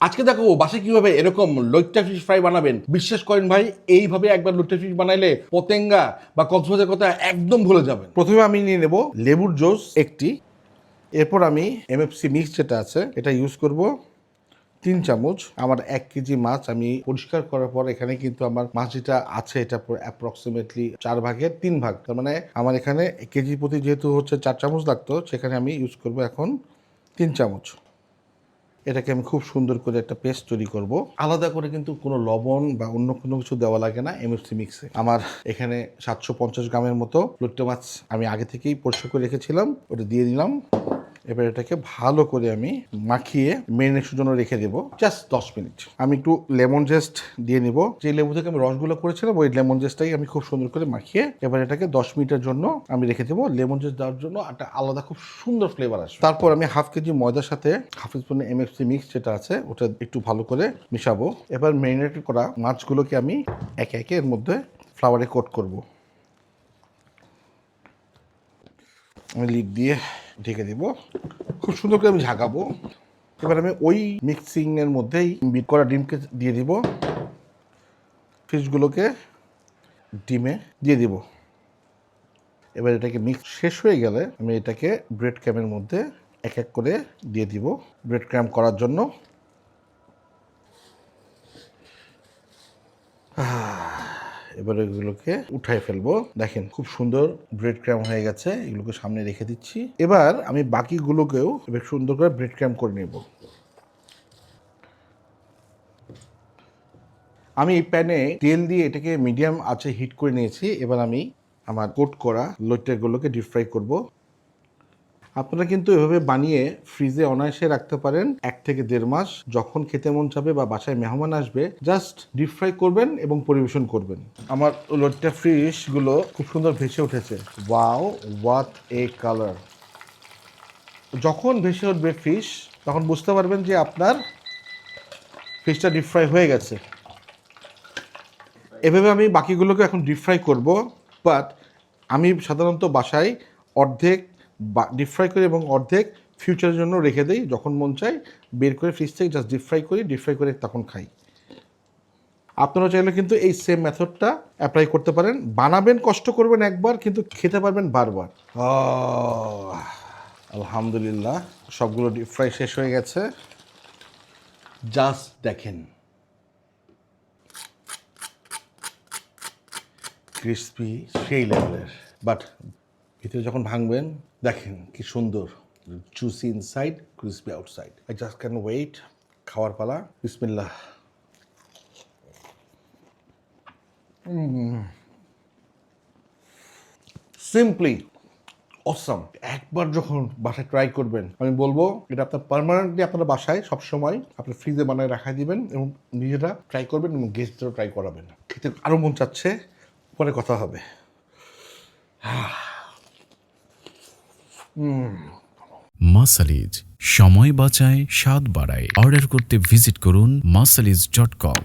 আজকে দেখো বাসায় কিভাবে এরকম লইট্টা ফিশ ফ্রাই বানাবেন। বিশ্বাস করেন ভাই, এইভাবে একবার লইট্টা ফিশ বানাইলে পতেঙ্গা বা কক্সবাজারের কথা একদম ভুলে যাবেন। প্রথমে আমি নিয়ে নেব লেবুর জুস একটি, এরপর আমি এমএফসি মিক্স যেটা আছে এটা ইউজ করব 3 চামচ। আমার 1 কেজি মাছ আমি পরিষ্কার করার পর এখানে কিন্তু আমার মাছ যেটা আছে এটা অ্যাপ্রক্সিমেটলি 4 ভাগের 3 ভাগ, তার মানে আমার এখানে কেজি প্রতি যেহেতু হচ্ছে 4 চামচ লাগতো, সেখানে আমি ইউজ করব এখন 3 চামচ। এটাকে আমি খুব সুন্দর করে একটা পেস্ট তৈরি করব। আলাদা করে কিন্তু কোনো লবণ বা অন্য কোনো কিছু দেওয়া লাগে না এমএফসি মিক্সে। আমার এখানে 750 গ্রামের মতো লইট্টা মাছ আমি আগে থেকেই পরিষ্কার করে রেখেছিলাম, ওটা দিয়ে দিলাম। এবার এটাকে ভালো করে আমি মাখিয়ে মেরিনেশনের জন্য রেখে দেবো জাস্ট 10 মিনিট। আমি একটু লেমন জেস্ট দিয়ে নিব, যে লেবু থেকে আমি রসগুলো করেছিলাম ওই লেমন জেস্টটাই আমি খুব সুন্দর করে মাখিয়ে এবার এটাকে 10 মিনিটের জন্য আমি রেখে দেবো। লেমন জেস্ট দেওয়ার জন্য একটা আলাদা খুব সুন্দর ফ্লেভার আসবে। তারপর আমি হাফ কেজি ময়দার সাথে হাফ স্পুন এমএফসি মিক্স যেটা আছে ওটা একটু ভালো করে মিশাবো। এবার ম্যারিনেট করা মাছগুলোকে আমি একে একে এর মধ্যে ফ্লাওয়ারে কোট করব। আমি লিড দিয়ে ঢেকে দিব, খুব সুন্দর করে আমি ঝাঁকাবো। এবার আমি ওই মিক্সিংয়ের মধ্যেই বিট করা ডিমকে দিয়ে দিব, ফিশগুলোকে ডিমে দিয়ে দিব। এবার এটাকে মিক্স শেষ হয়ে গেলে আমি এটাকে ব্রেড ক্র্যামের মধ্যে এক এক করে দিয়ে দিব ব্রেড ক্র্যাম করার জন্য। এবার এগুলোকে উঠাই ফেলবো। দেখেন খুব সুন্দর ব্রেড ক্র্যাম হয়ে গেছে, এগুলোকে সামনে রেখে দিচ্ছি। এবার আমি বাকিগুলোকেও এবার সুন্দর করে ব্রেড ক্র্যাম করে নেব। আমি প্যানে তেল দিয়ে এটাকে মিডিয়াম আঁচে হিট করে নিয়েছি। এবার আমি আমার কোট করা লইট্টাগুলোকে ডিপ ফ্রাই করব। আপনারা কিন্তু এভাবে বানিয়ে ফ্রিজে অনায়াসে রাখতে পারেন 1 থেকে 1.5 মাস। যখন খেতে মন চাবে বা বাসায় মেহমান আসবে জাস্ট ডিপ ফ্রাই করবেন এবং পরিবেশন করবেন। আমার লইট্টা ফিশগুলো খুব সুন্দর ভেসে উঠেছে। Wow, what a colour! যখন ভেসে উঠবে ফিশ তখন বুঝতে পারবেন যে আপনার ফিশটা ডিপ ফ্রাই হয়ে গেছে। এভাবে আমি বাকিগুলোকে এখন ডিপ ফ্রাই করব, বাট আমি সাধারণত বাসায় অর্ধেক ডিপ ফ্রাই করি এবং অর্ধেক ফিউচারের জন্য রেখে দিই। যখন মন চাই বের করে ফ্রিজ থেকে জাস্ট ডিপ ফ্রাই করি, ডিপ ফ্রাই করে তখন খাই। আপনারা চাইলে কিন্তু এই সেম মেথডটা অ্যাপ্লাই করতে পারেন। বানাবেন, কষ্ট করবেন একবার, কিন্তু খেতে পারবেন বারবার। আলহামদুলিল্লাহ, সবগুলো ডিপ ফ্রাই শেষ হয়ে গেছে। জাস্ট দেখেন, ক্রিসপি সেই লেভেলের, বাট ভিতরে যখন ভাঙবেন দেখেন কি সুন্দর, juicy inside, crispy outside. I just can wait. খাওয়ার পালা। বিসমিল্লাহ। Simply awesome. একবার যখন বাসায় ট্রাই করবেন, আমি বলবো এটা আপনার পার্মানেন্টলি আপনার বাসায় সবসময় আপনার ফ্রিজে বানায় রাখাই দিবেন এবং নিজেরা ট্রাই করবেন এবং গেস্টদেরও ট্রাই করাবেন। খেতে আরও মন চাচ্ছে, পরে কথা হবে। মাসালিজ, সময় বাঁচায়, স্বাদ বাড়ায়। অর্ডার করতে ভিজিট করুন masalis.com।